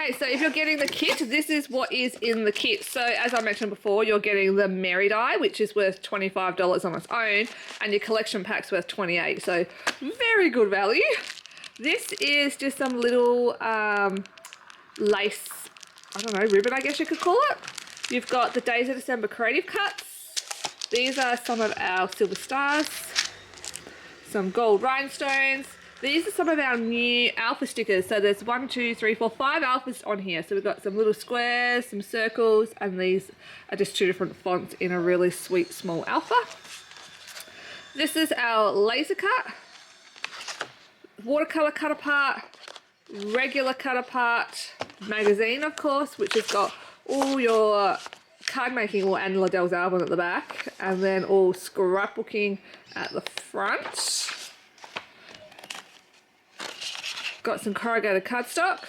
Okay, so if you're getting the kit, this is what is in the kit. So as I mentioned before, you're getting the Mary die, which is worth $25 on its own, and your collection pack's worth $28. So very good value. This is just some little lace, I don't know, ribbon, I guess you could call it. You've got the Days of December creative cuts. These are some of our silver stars, some gold rhinestones. These are some of our new alpha stickers. So there's 5 alphas on here. So we've got some little squares, some circles, and these are just 2 different fonts in a really sweet small alpha. This is our laser cut, watercolor cut apart, regular cut apart magazine, of course, which has got all your card making and Liddell's album at the back, and then all scrapbooking at the front. Got some corrugated cardstock,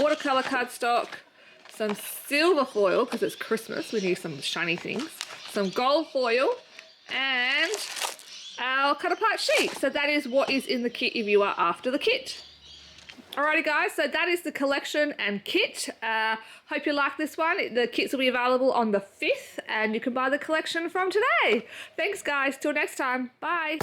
watercolor cardstock, some silver foil because it's Christmas, we need some shiny things, some gold foil, and our cut apart sheet. So that is what is in the kit if you are after the kit. Alrighty guys, so that is the collection and kit. Hope you like this one. The kits will be available on the 5th and you can buy the collection from today. Thanks guys, till next time, bye.